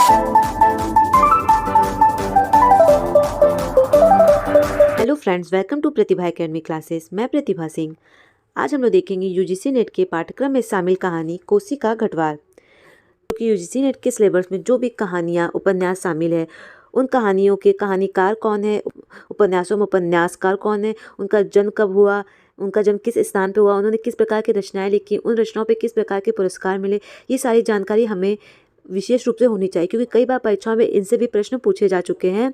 Hello friends, welcome to Pratibha academy classes. मैं प्रतिभा सिंह। आज हम लोग देखेंगे यूजीसी नेट के पाठ्यक्रम में शामिल कहानी कोसी का घटवार। क्योंकि यूजीसी नेट के सिलेबस में जो भी कहानियाँ उपन्यास शामिल है, उन कहानियों के कहानीकार कौन है, उपन्यासों में उपन्यासकार कौन है, उनका जन्म कब हुआ, उनका जन्म किस स्थान पे हुआ, उन्होंने किस प्रकार की रचनाएं लिखी, उन रचनाओं पे किस प्रकार के पुरस्कार मिले, ये सारी जानकारी हमें विशेष रूप से होनी चाहिए। क्योंकि कई बार परीक्षाओं में इनसे भी प्रश्न पूछे जा चुके हैं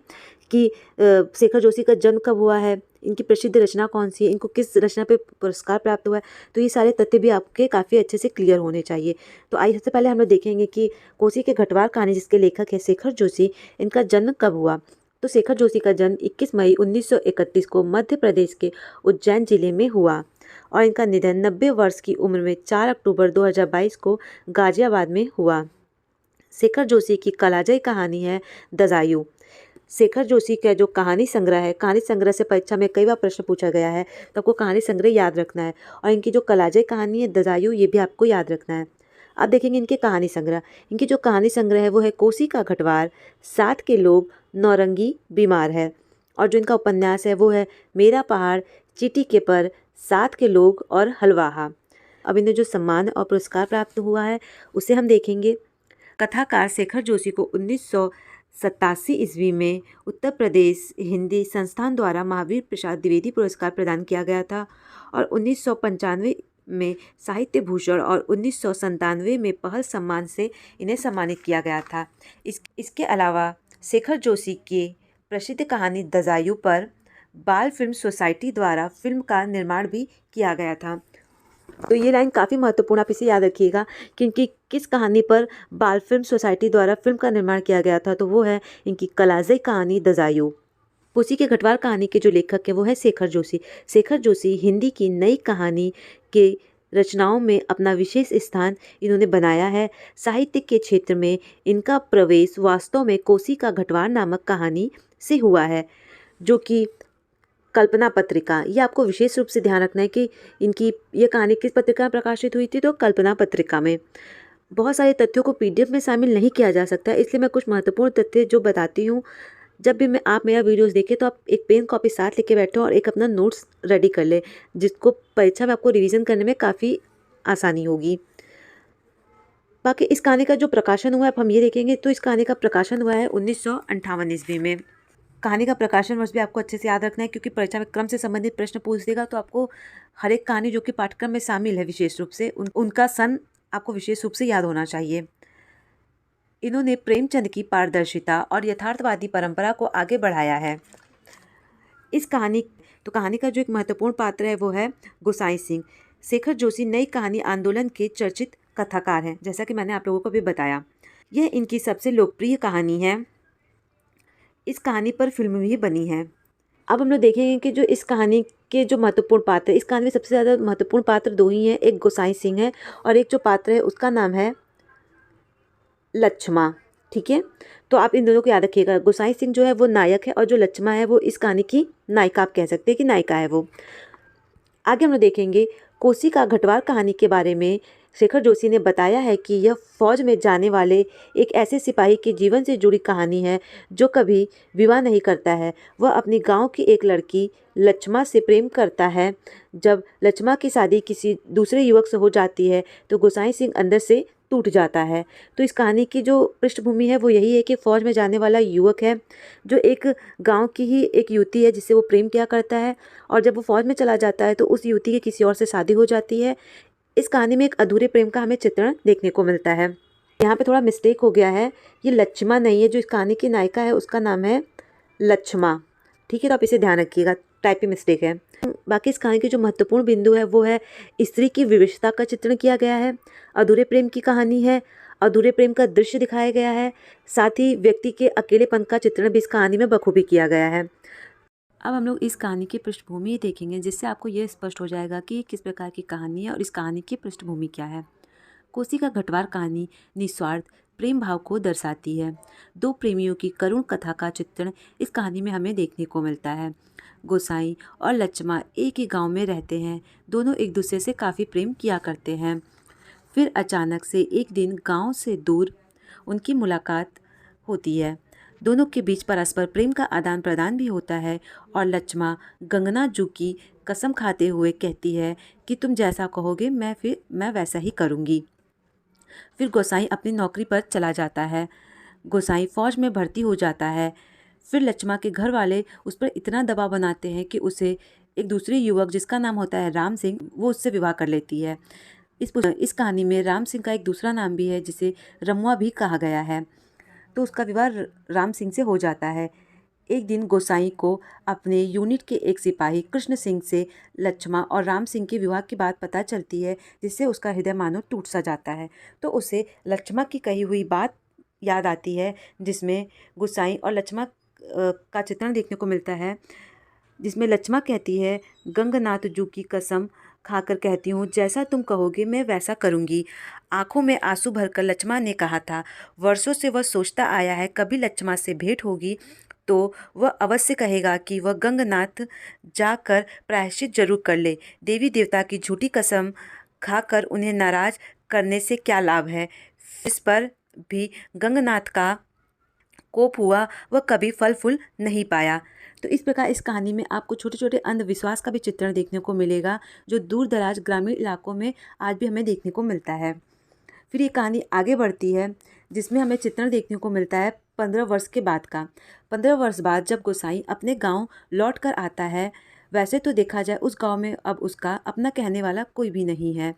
कि शेखर जोशी का जन्म कब हुआ है, इनकी प्रसिद्ध रचना कौन सी है, इनको किस रचना पे पुरस्कार प्राप्त हुआ है। तो ये सारे तथ्य भी आपके काफ़ी अच्छे से क्लियर होने चाहिए। तो आइए सबसे पहले हम लोग देखेंगे कि कोसी के घटवार कहानी, जिसके लेखक है शेखर जोशी, इनका जन्म कब हुआ। तो शेखर जोशी का जन्म 21 मई 1931 को मध्य प्रदेश के उज्जैन जिले में हुआ और इनका निधन 90 वर्ष की उम्र में 4 अक्टूबर 2022 को गाजियाबाद में हुआ। शेखर जोशी की कलाजयी कहानी है दजायु। शेखर जोशी का जो कहानी संग्रह है, कहानी संग्रह से परीक्षा में कई बार प्रश्न पूछा गया है, तो आपको कहानी संग्रह याद रखना है। और इनकी जो कलाजयी कहानी है दजायु, ये भी आपको याद रखना है। अब देखेंगे इनके कहानी संग्रह। इनकी जो कहानी संग्रह है वो है कोसी का घटवार, सात के लोग, नौरंगी, बीमार है। और जो इनका उपन्यास है वो है मेरा पहाड़, चीटी के पर, सात के लोग और हलवाहा। अब इन्हें जो सम्मान और पुरस्कार प्राप्त हुआ है उसे हम देखेंगे। कथाकार शेखर जोशी को 1987 ईस्वी में उत्तर प्रदेश हिंदी संस्थान द्वारा महावीर प्रसाद द्विवेदी पुरस्कार प्रदान किया गया था और 1995 में साहित्य भूषण और 1997 में पहल सम्मान से इन्हें सम्मानित किया गया था। इसके अलावा शेखर जोशी की प्रसिद्ध कहानी दजायु पर बाल फिल्म सोसाइटी द्वारा फिल्म का निर्माण भी किया गया था। तो ये लाइन काफ़ी महत्वपूर्ण, आप इसे याद रखिएगा कि इनकी किस कहानी पर बाल फिल्म सोसाइटी द्वारा फिल्म का निर्माण किया गया था। तो वो है इनकी कलाजयी कहानी दजायु। कोसी के घटवार कहानी के जो लेखक है वो है शेखर जोशी। शेखर जोशी हिंदी की नई कहानी के रचनाओं में अपना विशेष स्थान इन्होंने बनाया है। साहित्य के क्षेत्र में इनका प्रवेश वास्तव में कोसी का घटवार नामक कहानी से हुआ है, जो कि कल्पना पत्रिका, ये आपको विशेष रूप से ध्यान रखना है कि इनकी ये कहानी किस पत्रिका में प्रकाशित हुई थी। तो कल्पना पत्रिका में। बहुत सारे तथ्यों को पीडीएफ में शामिल नहीं किया जा सकता, इसलिए मैं कुछ महत्वपूर्ण तथ्य जो बताती हूँ, जब भी आप मेरा वीडियोस देखें तो आप एक पेन कॉपी साथ लेके बैठो और एक अपना नोट्स रेडी कर ले, जिसको परीक्षा में आपको रिविज़न करने में काफ़ी आसानी होगी। बाकी इस कहानी का जो प्रकाशन हुआ है, अब हम ये देखेंगे। तो इस कहानी का प्रकाशन हुआ है 1958 ईस्वी में। कहानी का प्रकाशन वर्ष भी आपको अच्छे से याद रखना है, क्योंकि परीक्षा में क्रम से संबंधित प्रश्न पूछ देगा। तो आपको हर एक कहानी जो कि पाठ्यक्रम में शामिल है विशेष रूप से उनका सन आपको विशेष रूप से याद होना चाहिए। इन्होंने प्रेमचंद की पारदर्शिता और यथार्थवादी परंपरा को आगे बढ़ाया है। इस कहानी का जो एक महत्वपूर्ण पात्र है वो है गोसाई सिंह। शेखर जोशी नई कहानी आंदोलन के चर्चित कथाकार हैं, जैसा कि मैंने आप लोगों को भी बताया। यह इनकी सबसे लोकप्रिय कहानी है। इस कहानी पर फिल्म भी बनी है। अब हम लोग देखेंगे कि जो इस कहानी के जो महत्वपूर्ण पात्र है, इस कहानी में सबसे ज़्यादा महत्वपूर्ण पात्र दो ही हैं, एक गोसाई सिंह है और एक जो पात्र है उसका नाम है लक्ष्मा। ठीक है, तो आप इन दोनों को याद रखिएगा। गोसाई सिंह जो है वो नायक है और जो लक्ष्मा है वो इस कहानी की नायिका, आप कह सकते हैं कि नायिका है वो। आगे हम लोग देखेंगे कोसी का घटवार कहानी के बारे में। शेखर जोशी ने बताया है कि यह फौज में जाने वाले एक ऐसे सिपाही के जीवन से जुड़ी कहानी है जो कभी विवाह नहीं करता है। वह अपनी गांव की एक लड़की लक्ष्मा से प्रेम करता है। जब लक्ष्मा की शादी किसी दूसरे युवक से हो जाती है तो गोसाई सिंह अंदर से टूट जाता है। तो इस कहानी की जो पृष्ठभूमि है वो यही है कि फौज में जाने वाला युवक है जो एक गांव की ही एक युवती है जिससे वो प्रेम किया करता है, और जब वो फौज में चला जाता है तो उस युवती की किसी और से शादी हो जाती है। इस कहानी में एक अधूरे प्रेम का हमें चित्रण देखने को मिलता है। यहाँ पे थोड़ा मिस्टेक हो गया है, ये लक्ष्मा नहीं है, जो इस कहानी की नायिका है उसका नाम है लक्ष्मा। ठीक है, तो आप इसे ध्यान रखिएगा, टाइपिंग मिस्टेक है। बाकी इस कहानी की जो महत्वपूर्ण बिंदु है वो है स्त्री की विवशता का चित्रण किया गया है, अधूरे प्रेम की कहानी है, अधूरे प्रेम का दृश्य दिखाया गया है, साथ ही व्यक्ति के अकेलेपन का चित्रण भी इस कहानी में बखूबी किया गया है। अब हम लोग इस कहानी की पृष्ठभूमि देखेंगे, जिससे आपको यह स्पष्ट हो जाएगा कि किस प्रकार की कहानी है और इस कहानी की पृष्ठभूमि क्या है। कोसी का घटवार कहानी निस्वार्थ प्रेम भाव को दर्शाती है। दो प्रेमियों की करुण कथा का चित्रण इस कहानी में हमें देखने को मिलता है। गोसाई और लक्ष्मा एक ही गांव में रहते हैं। दोनों एक दूसरे से काफ़ी प्रेम किया करते हैं। फिर अचानक से एक दिन गांव से दूर उनकी मुलाकात होती है। दोनों के बीच परस्पर प्रेम का आदान प्रदान भी होता है और लक्ष्मा गंगनाजू की कसम खाते हुए कहती है कि तुम जैसा कहोगे मैं वैसा ही करूँगी। फिर गोसाई अपनी नौकरी पर चला जाता है। गोसाई फौज में भर्ती हो जाता है। फिर लक्ष्मा के घर वाले उस पर इतना दबाव बनाते हैं कि उसे एक दूसरी युवक जिसका नाम होता है राम सिंह, वो उससे विवाह कर लेती है। इस कहानी में राम सिंह का एक दूसरा नाम भी है जिसे रमुआ भी कहा गया है। तो उसका विवाह राम सिंह से हो जाता है। एक दिन गोसाई को अपने यूनिट के एक सिपाही कृष्ण सिंह से लक्ष्मा और राम सिंह के विवाह की बात पता चलती है, जिससे उसका हृदय मानो टूट सा जाता है। तो उसे लक्ष्मा की कही हुई बात याद आती है, जिसमें गोसाई और लक्ष्मा का चित्रण देखने को मिलता है, जिसमें लक्ष्मा कहती है, गंगनाथ जू की कसम खाकर कहती हूँ, जैसा तुम कहोगे मैं वैसा करूँगी। आंखों में आंसू भरकर लक्ष्मा ने कहा था। वर्षों से वह सोचता आया है कभी लक्ष्मा से भेंट होगी तो वह अवश्य कहेगा कि वह गंगनाथ जाकर प्रायश्चित जरूर कर ले। देवी देवता की झूठी कसम खाकर उन्हें नाराज करने से क्या लाभ है। इस पर भी गंगनाथ का कोप हुआ, वह कभी फल फूल नहीं पाया। तो इस प्रकार इस कहानी में आपको छोटे छोटे अंधविश्वास का भी चित्रण देखने को मिलेगा, जो दूर दराज ग्रामीण इलाकों में आज भी हमें देखने को मिलता है। फिर ये कहानी आगे बढ़ती है, जिसमें हमें चित्रण देखने को मिलता है 15 वर्ष के बाद का। 15 वर्ष बाद जब गोसाई अपने गांव लौट कर आता है, वैसे तो देखा जाए उस गांव में अब उसका अपना कहने वाला कोई भी नहीं है।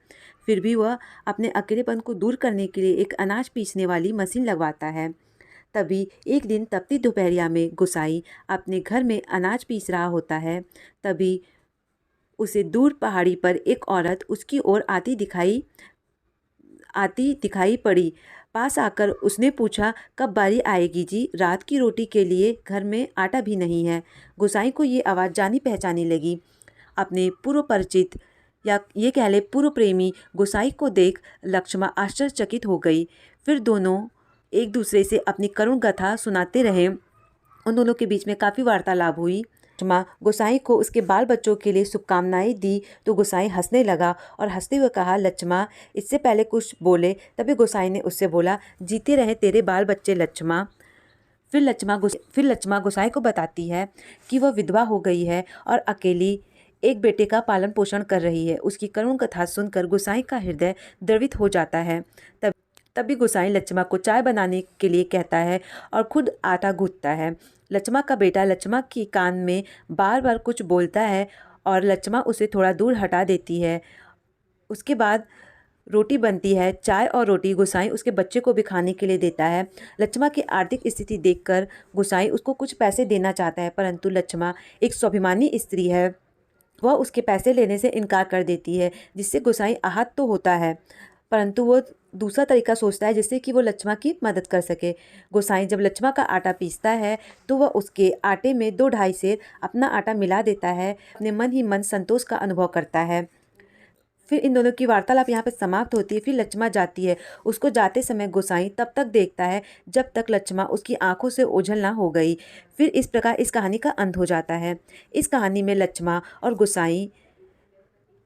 फिर भी वह अपने अकेलेपन को दूर करने के लिए एक अनाज पीसने वाली मशीन लगवाता है। तभी एक दिन तपती दोपहरिया में गोसाई अपने घर में अनाज पीस रहा होता है। तभी उसे दूर पहाड़ी पर एक औरत उसकी ओर आती दिखाई पड़ी। पास आकर उसने पूछा, कब बारी आएगी जी? रात की रोटी के लिए घर में आटा भी नहीं है। गोसाई को ये आवाज़ जानी पहचानी लगी। अपने पूर्व परिचित या ये कह ले पूर्व प्रेमी गोसाई को देख लक्ष्मा आश्चर्यचकित हो गई। फिर दोनों एक दूसरे से अपनी करुण गाथा सुनाते रहे। उन दोनों के बीच में काफ़ी वार्तालाप हुई। लक्ष्मा गोसाई को उसके बाल बच्चों के लिए शुभकामनाएं दी तो गोसाई हंसने लगा और हंसते हुए कहा, लक्ष्मा इससे पहले कुछ बोले। तभी गोसाई ने उससे बोला, जीते रहे तेरे बाल बच्चे लक्ष्मा। फिर लक्ष्मा गोसाई को बताती है कि वह विधवा हो गई है और अकेली एक बेटे का पालन पोषण कर रही है। उसकी करुण कथा सुनकर गोसाई का हृदय द्रवित हो जाता है। तभी गोसाई लक्ष्मा को चाय बनाने के लिए कहता है और खुद आटा गूंथता है। लक्ष्मा का बेटा लक्ष्मा के कान में बार बार कुछ बोलता है और लक्ष्मा उसे थोड़ा दूर हटा देती है। उसके बाद रोटी बनती है। चाय और रोटी गोसाई उसके बच्चे को भी खाने के लिए देता है। लक्ष्मा की आर्थिक स्थिति देखकर गोसाई उसको कुछ पैसे देना चाहता है, परंतु लक्ष्मा एक स्वाभिमानी स्त्री है, वह उसके पैसे लेने से इनकार कर देती है, जिससे गोसाई आहत तो होता है, परंतु वो दूसरा तरीका सोचता है जिससे कि वो लक्ष्मा की मदद कर सके। गोसाई जब लक्ष्मा का आटा पीसता है तो वह उसके आटे में 2-2.5 सेर अपना आटा मिला देता है। अपने मन ही मन संतोष का अनुभव करता है। फिर इन दोनों की वार्तालाप यहाँ पर समाप्त होती है। फिर लक्ष्मा जाती है। उसको जाते समय गोसाई तब तक देखता है जब तक लक्ष्मा उसकी आंखों से ओझल ना हो गई। फिर इस प्रकार इस कहानी का अंत हो जाता है। इस कहानी में लक्ष्मा और गोसाई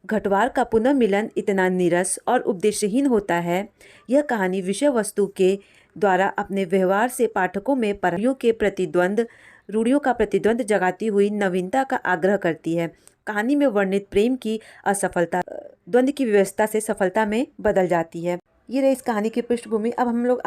घटवार का पुनर्मिलन इतना नीरस और उपदेशहीन होता है। यह कहानी विषय वस्तु के द्वारा अपने व्यवहार से पाठकों में रूढ़ियों का प्रतिद्वंद जगाती हुई नवीनता का आग्रह करती है। कहानी में वर्णित प्रेम की असफलता द्वंद्व की व्यवस्था से सफलता में बदल जाती है। ये रही इस कहानी की पृष्ठभूमि। अब हम लोग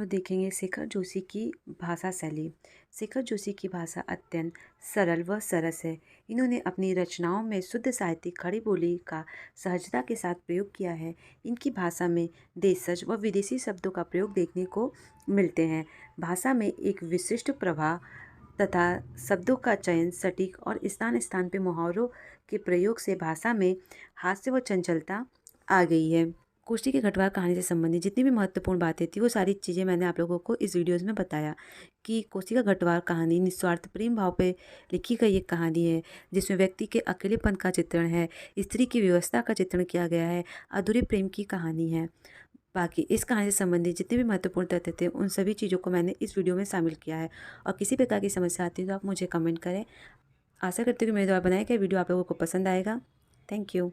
देखेंगे शेखर जोशी की भाषा शैली। शेखर जोशी की भाषा अत्यंत सरल व सरस है। इन्होंने अपनी रचनाओं में शुद्ध साहित्यिक खड़ी बोली का सहजता के साथ प्रयोग किया है। इनकी भाषा में देशज व विदेशी शब्दों का प्रयोग देखने को मिलते हैं। भाषा में एक विशिष्ट प्रवाह तथा शब्दों का चयन सटीक और स्थान स्थान पे मुहावरों के प्रयोग से भाषा में हास्य व चंचलता आ गई है। कोष्ठी के घटवार कहानी से संबंधित जितनी भी महत्वपूर्ण बातें थी वो सारी चीज़ें मैंने आप लोगों को इस वीडियोज़ में बताया कि कोष्ठी का घटवार कहानी निस्वार्थ प्रेम भाव पे लिखी गई एक कहानी है, जिसमें व्यक्ति के अकेलेपन का चित्रण है, स्त्री की व्यवस्था का चित्रण किया गया है, अधूरे प्रेम की कहानी है। बाकी इस कहानी से संबंधित जितने भी महत्वपूर्ण तथ्य थे उन सभी चीज़ों को मैंने इस वीडियो में शामिल किया है। और किसी प्रकार की समस्या आती है तो आप मुझे कमेंट करें। आशा करती हूँ कि मेरे द्वारा बनाया गया वीडियो आप लोगों को पसंद आएगा। Thank you.